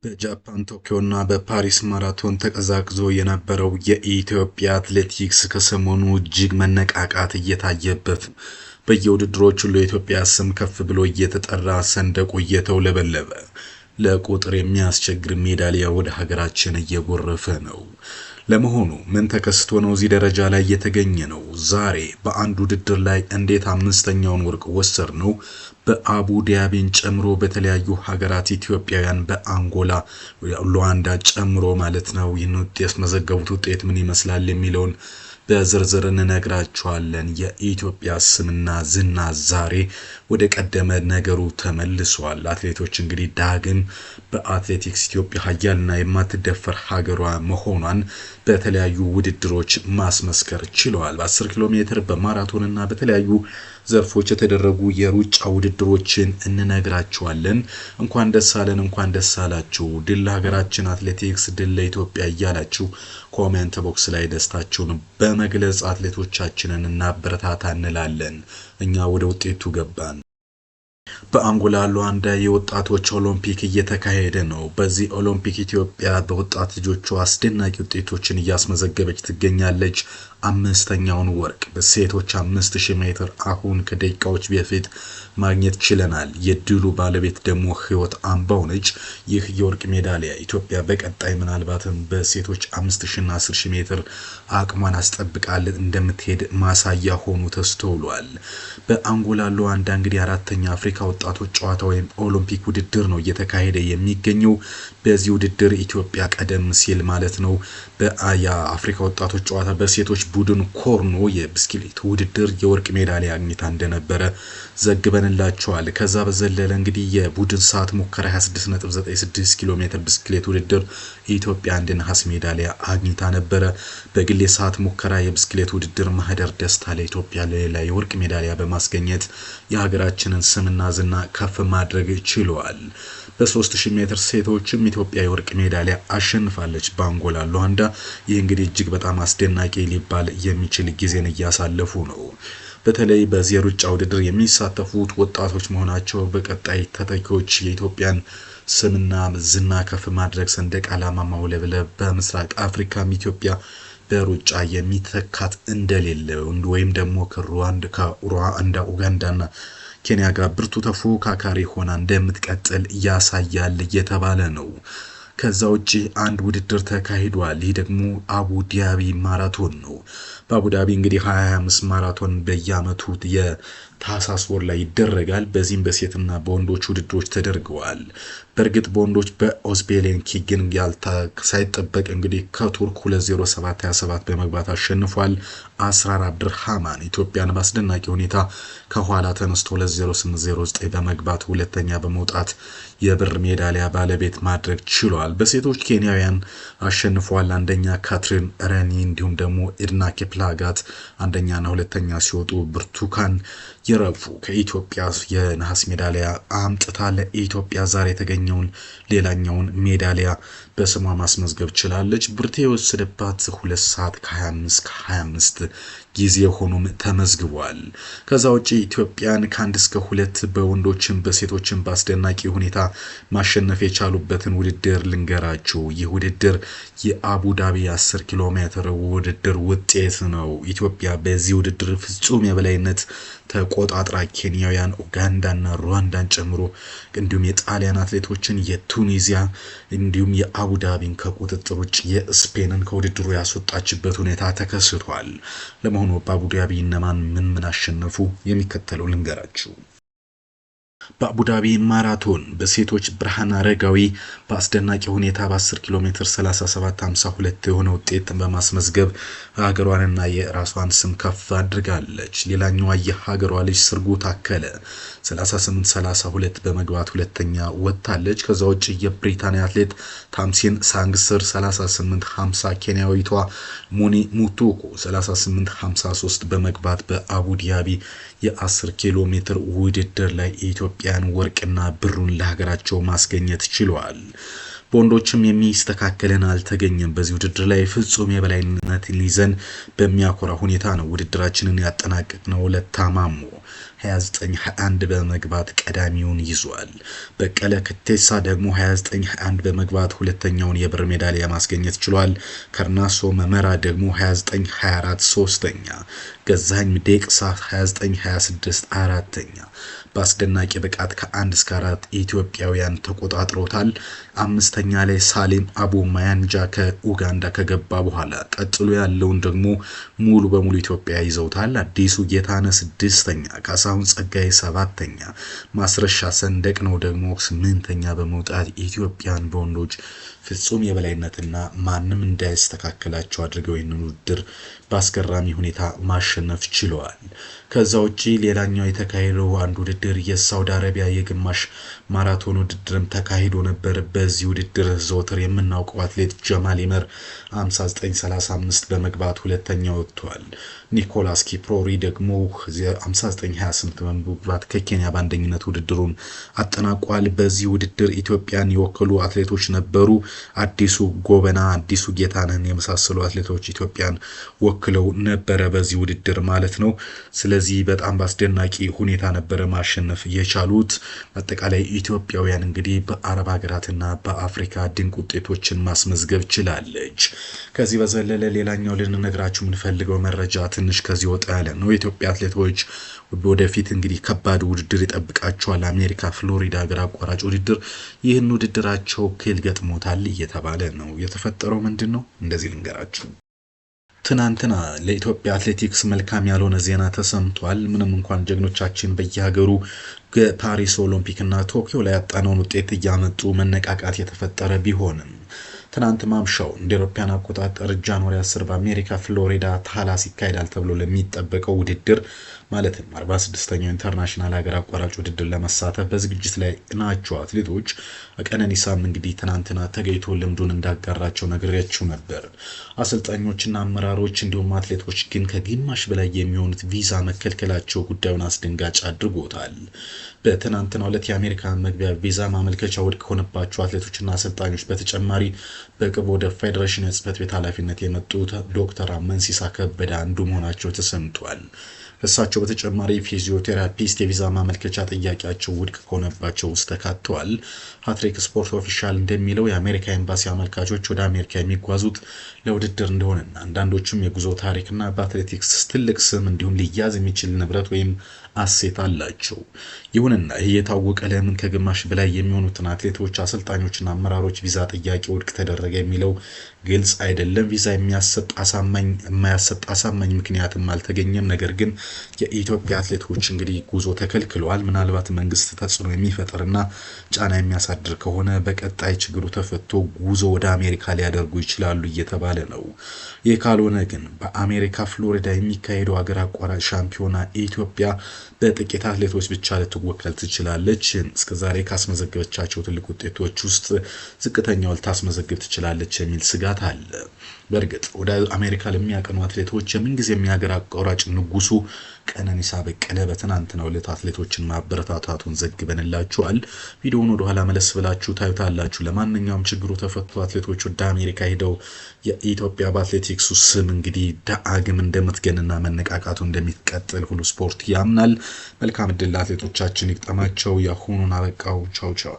በጃፓን ቶኪዮና በፓሪስ ማራቶን ተቀዛቅዞ የነበረው የኢትዮጵያ አትሌቲክስ ከሰሞኑ እጅግ መነቃቃት እየታየበት በየውድድሮቹ ለኢትዮጵያ ስም ከፍ ብሎ እየተጠራ ሰንደቁ እየተውለበለበ ለቁጥር የሚያስቸግር ሜዳሊያ ወደ ሀገራችን እየጎረፈ ነው። ለመሆኑ ምን ተከስቶ ነው እዚህ ደረጃ ላይ የተገኘ ነው? ዛሬ በአንድ ውድድር ላይ እንዴት አምስተኛውን ወርቅ ወሰድ ነው? በአቡ ዳቢን ጨምሮ በተለያዩ ሀገራት ኢትዮጵያውያን በአንጎላ ሉዋንዳ ጨምሮ ማለት ነው ይህን ውጤት ያስመዘገቡት ውጤት ምን ይመስላል የሚለውን በዝርዝር እንነግራችኋለን። የኢትዮጵያ ስምና ዝና ዛሬ ወደ ቀደመ ነገሩ ተመልሷል። አትሌቶች እንግዲህ ዳግም በአትሌቲክስ ኢትዮጵያ ሀያልና የማትደፈር ሀገሯ መሆኗን በተለያዩ ውድድሮች ማስመስከር ችለዋል። በ10 ኪሎ ሜትር በማራቶንና በተለያዩ ዘርፎች የተደረጉ የሩጫ ውድድሮችን እንነግራችኋለን። እንኳን ደስ አለን፣ እንኳን ደስ አላችሁ። ድል ለሀገራችን አትሌቲክስ፣ ድል ለኢትዮጵያ እያላችሁ ኮሜንት ቦክስ ላይ ደስታችሁን በመግለጽ አትሌቶቻችንን እናበረታታ እንላለን። እኛ ወደ ውጤቱ ገባን። በአንጎላ ሉዋንዳ የወጣቶች ኦሎምፒክ እየተካሄደ ነው። በዚህ ኦሎምፒክ ኢትዮጵያ በወጣት ልጆቿ አስደናቂ ውጤቶችን እያስመዘገበች ትገኛለች። አምስተኛውን ወርቅ በሴቶች 5000 ሜትር አሁን ከደቂቃዎች በፊት ማግኘት ችለናል። የድሉ ባለቤት ደግሞ ህይወት አምባው ነች። ይህ የወርቅ ሜዳሊያ ኢትዮጵያ በቀጣይ ምናልባትም በሴቶች 5000 እና 10000 ሜትር አቅሟን አስጠብቃል እንደምትሄድ ማሳያ ሆኖ ተስተውሏል። በአንጎላ ሉዋንዳ እንግዲህ አራተኛ አፍሪካ ወጣቶች ጨዋታ ወይም ኦሎምፒክ ውድድር ነው እየተካሄደ የሚገኘው። በዚህ ውድድር ኢትዮጵያ ቀደም ሲል ማለት ነው በአፍሪካ ወጣቶች ጨዋታ በሴቶች ቡድን ኮርኖ የብስክሌት ውድድር የወርቅ ሜዳሊያ አግኝታ እንደነበረ ዘግበንላችኋል። ከዛ በዘለለ እንግዲህ የቡድን ሰዓት ሙከራ 26.96 ኪሎ ሜትር ብስክሌት ውድድር ኢትዮጵያ አንድ ነሐስ ሜዳሊያ አግኝታ ነበረ። በግል ሰዓት ሙከራ የብስክሌት ውድድር ማህደር ደስታ ለኢትዮጵያ ሌላ የወርቅ ሜዳሊያ በማስገኘት የሀገራችንን ስምና ዝና ከፍ ማድረግ ችሏል። በ3000 ሜትር ሴቶችም ኢትዮጵያ የወርቅ ሜዳሊያ አሸንፋለች በአንጎላ ሉዋንዳ። ይህ እንግዲህ እጅግ በጣም አስደናቂ ሊባል የሚችል ጊዜን እያሳለፉ ነው። በተለይ በዚህ ሩጫ ውድድር የሚሳተፉት ወጣቶች መሆናቸው በቀጣይ ተተኪዎች የኢትዮጵያን ስምና ዝና ከፍ ማድረግ ሰንደቅ ዓላማ ማውለብለብ በምስራቅ አፍሪካም ኢትዮጵያ በሩጫ የሚተካት እንደሌለ ወይም ደግሞ ከሩዋንዳ ኡጋንዳና ኬንያ ጋር ብርቱ ተፎካካሪ ሆና እንደምትቀጥል ያሳያል እየተባለ ነው። ከዛ ውጪ አንድ ውድድር ተካሂዷል። ይህ ደግሞ አቡ ዳቢ ማራቶን ነው። በአቡ ዳቢ እንግዲህ 2025 ማራቶን በየአመቱ የታህሳስ ወር ላይ ይደረጋል። በዚህም በሴትና በወንዶች ውድድሮች ተደርገዋል። በእርግጥ በወንዶች በኦዝቤሌን ኪግን ሳይጠበቅ እንግዲህ ከቱርክ 2:07:27 በመግባት አሸንፏል። አስራር አብድርሃማን ኢትዮጵያን በአስደናቂ ሁኔታ ከኋላ ተነስቶ 2:08:09 በመግባት ሁለተኛ በመውጣት የብር ሜዳሊያ ባለቤት ማድረግ ችሏል። በሴቶች ኬንያውያን አሸንፏል። አንደኛ ካትሪን ረኒ እንዲሁም ደግሞ ኢድና ኬፕላጋት አንደኛና ሁለተኛ ሲወጡ ብርቱካን የረፉ ከኢትዮጵያ የነሐስ ሜዳሊያ አምጥታ ለኢትዮጵያ ዛሬ የተገኘውን ሌላኛውን ሜዳሊያ በስሟ ማስመዝገብ ችላለች። ብርቴ የወሰደባት 2 ሰዓት ከ25 ጊዜ ሆኖም ተመዝግቧል። ከዛ ውጪ ኢትዮጵያን ከ1 እስከ 2 በወንዶችም በሴቶችም በአስደናቂ ሁኔታ ማሸነፍ የቻሉበትን ውድድር ልንገራችሁ። ይህ ውድድር የአቡ ዳቢ 10 ኪሎ ሜትር ውድድር ውጤት ነው። ኢትዮጵያ በዚህ ውድድር ፍጹም የበላይነት ተቆጣጥራ ኬንያውያን ኡጋንዳና ሩዋንዳን ጨምሮ እንዲሁም የጣሊያን አትሌቶችን የቱኒዚያ እንዲሁም የአቡ ዳቢን ከቁጥጥር ውጭ የስፔንን ከውድድሩ ያስወጣችበት ሁኔታ ተከስቷል። ለመሆኑ በአቡ ዳቢ እነማን ምን አሸነፉ? የሚከተለው ልንገራችሁ። በአቡ ዳቢ ማራቶን በሴቶች ብርሃን አረጋዊ በአስደናቂ ሁኔታ በ10 ኪሎ ሜትር 37:52 የሆነ ውጤት በማስመዝገብ ሀገሯንና የራሷን ስም ከፍ አድርጋለች። ሌላኛዋ የሀገሯ ልጅ ስርጉ ታከለ 38:32 በመግባት ሁለተኛ ወጥታለች። ከዛ ውጭ የብሪታንያ አትሌት ታምሲን ሳንግስር 38:50፣ ኬንያዊቷ ሙኒ ሙቱኩ 38:53 በመግባት በአቡ ዳቢ የ10 ኪሎ ሜትር ውድድር ላይ ኢትዮጵያን ወርቅና ብሩን ለሀገራቸው ማስገኘት ችሏል። በወንዶችም የሚስተካከለን አልተገኘም። በዚህ ውድድር ላይ ፍጹም የበላይነትን ይዘን በሚያኮራ ሁኔታ ነው ውድድራችንን ያጠናቀቅነው። ለታማሙ 29-21 በመግባት ቀዳሚውን ይዟል። በቀለ ከተሳ ደግሞ 29-21 በመግባት ሁለተኛውን የብር ሜዳሊያ ማስገኘት ችሏል። ከርናሶ መመራ ደግሞ 29-24 ሶስተኛ፣ ገዛኝ ዴቅሳ 29-26 አራተኛ። በአስደናቂ ብቃት ከ1 እስከ 4 ኢትዮጵያውያን ተቆጣጥሮታል። አምስተኛ ላይ ሳሌም አቡ ማያንጃ ከኡጋንዳ ከገባ በኋላ ቀጥሎ ያለውን ደግሞ ሙሉ በሙሉ ኢትዮጵያ ይዘውታል። አዲሱ ጌታነህ 6ኛ፣ ካሳሁን ጸጋዬ 7ኛ፣ ማስረሻ ሰንደቅ ነው ደግሞ 8ኛ በመውጣት ኢትዮጵያን በወንዶች ፍጹም የበላይነትና ማንም እንዳይስተካከላቸው አድርገው ይህንን ውድድር በአስገራሚ ሁኔታ ማሸነፍ ችለዋል። ከዛ ውጪ ሌላኛው የተካሄደው አንድ ውድድር የሳውዲ አረቢያ የግማሽ ማራቶን ውድድርም ተካሂዶ ነበር። በዚህ ውድድር ዘወትር የምናውቀው አትሌት ጀማል ይመር 59:35 በመግባት ሁለተኛ ወጥቷል። ኒኮላስ ኪፕሮሪ ደግሞ 59:28 በመግባት ከኬንያ በአንደኝነት ውድድሩን አጠናቋል። በዚህ ውድድር ኢትዮጵያን የወከሉ አትሌቶች ነበሩ። አዲሱ ጎበና፣ አዲሱ ጌታነህን የመሳሰሉ አትሌቶች ኢትዮጵያን ወክለው ነበረ በዚህ ውድድር ማለት ነው። ስለዚህ በጣም በአስደናቂ ሁኔታ ነበረ ማሸነፍ የቻሉት። አጠቃላይ ኢትዮጵያውያን እንግዲህ በአረብ ሀገራትና በአፍሪካ ድንቅ ውጤቶችን ማስመዝገብ ችላለች። ከዚህ በዘለለ ሌላኛው ልንነግራችሁ የምንፈልገው መረጃ ትንሽ ከዚህ ወጣ ያለ ነው። የኢትዮጵያ አትሌቶች ወደፊት እንግዲህ ከባድ ውድድር ይጠብቃቸዋል። አሜሪካ ፍሎሪዳ ሀገር አቋራጭ ውድድር። ይህን ውድድራቸው እክል ገጥሞታል እየተባለ ነው። የተፈጠረው ምንድነው? እንደዚህ ልንገራችሁ። ትናንትና ለኢትዮጵያ አትሌቲክስ መልካም ያልሆነ ዜና ተሰምቷል። ምንም እንኳን ጀግኖቻችን በየሀገሩ ፓሪስ ኦሎምፒክና ቶኪዮ ላይ ያጣነውን ውጤት እያመጡ መነቃቃት የተፈጠረ ቢሆንም ትናንት ማምሻው እንደ አውሮፓውያን አቆጣጠር ጃንዋሪ 10 በአሜሪካ ፍሎሪዳ ታላስ ይካሄዳል ተብሎ ለሚጠበቀው ውድድር ማለትም 46ኛው ኢንተርናሽናል ሀገር አቋራጭ ውድድር ለመሳተፍ በዝግጅት ላይ ናቸው አትሌቶች። ቀነኒሳም እንግዲህ ትናንትና ተገኝቶ ልምዱን እንዳጋራቸው ነግሬያችሁ ነበር። አሰልጣኞችና አመራሮች እንዲሁም አትሌቶች ግን ከግማሽ በላይ የሚሆኑት ቪዛ መከልከላቸው ጉዳዩን አስደንጋጭ አድርጎታል። በትናንትናው ዕለት የአሜሪካ መግቢያ ቪዛ ማመልከቻ ውድቅ ከሆነባቸው አትሌቶችና አሰልጣኞች በተጨማሪ በቅርቡ ወደ ፌዴሬሽን የጽህፈት ቤት ኃላፊነት የመጡት ዶክተር አመንሲሳ ከበደ አንዱ መሆናቸው ተሰምቷል። እሳቸው በተጨማሪ ፊዚዮቴራፒስት የቪዛ ማመልከቻ ጥያቄያቸው ውድቅ ከሆነባቸው ውስጥ ተካተዋል። ሃትሪክ ስፖርት ኦፊሻል እንደሚለው የአሜሪካ ኤምባሲ አመልካቾች ወደ አሜሪካ የሚጓዙት ለውድድር እንደሆነና አንዳንዶችም የጉዞ ታሪክና በአትሌቲክስ ትልቅ ስም እንዲሁም ሊያዝ የሚችል ንብረት ወይም አሴት አላቸው። ይሁንና ይህ የታወቀ ለምን ከግማሽ በላይ የሚሆኑትን አትሌቶች፣ አሰልጣኞችና አመራሮች ቪዛ ጥያቄ ውድቅ ተደረገ የሚለው ግልጽ አይደለም። ቪዛ የማያሰጥ አሳማኝ ምክንያትም አልተገኘም። ነገር ግን የኢትዮጵያ አትሌቶች እንግዲህ ጉዞ ተከልክለዋል። ምናልባት መንግስት ተጽዕኖ የሚፈጥርና ጫና የሚያሳድር ከሆነ በቀጣይ ችግሩ ተፈቶ ጉዞ ወደ አሜሪካ ሊያደርጉ ይችላሉ እየተባለ ነው። ይህ ካልሆነ ግን በአሜሪካ ፍሎሪዳ የሚካሄደው ሀገር አቋራጭ ሻምፒዮና ኢትዮጵያ በጥቂት አትሌቶች ብቻ ልትወከል ትችላለች። እስከዛሬ ካስመዘገበቻቸው ትልቅ ውጤቶች ውስጥ ዝቅተኛው ልታስመዘግብ ትችላለች የሚል ስጋት አለ። በእርግጥ ወደ አሜሪካ ለሚያቀኑ አትሌቶች የምንጊዜም የሀገር አቋራጭ ንጉሱ ቀነኒሳ በቀለ በትናንትናው ዕለት አትሌቶችን ማበረታታቱን ዘግበንላችኋል። ቪዲዮውን ወደ ኋላ መለስ ብላችሁ ታዩታላችሁ። ለማንኛውም ችግሩ ተፈቶ አትሌቶች ወደ አሜሪካ ሄደው የኢትዮጵያ በአትሌቲክሱ ስም እንግዲህ ዳግም እንደምትገንና መነቃቃቱ እንደሚቀጥል ሁሉ ስፖርት ያምናል። መልካም ዕድል ለአትሌቶቻችን ይግጠማቸው። ያሁኑን አበቃው። ቻው ቻው።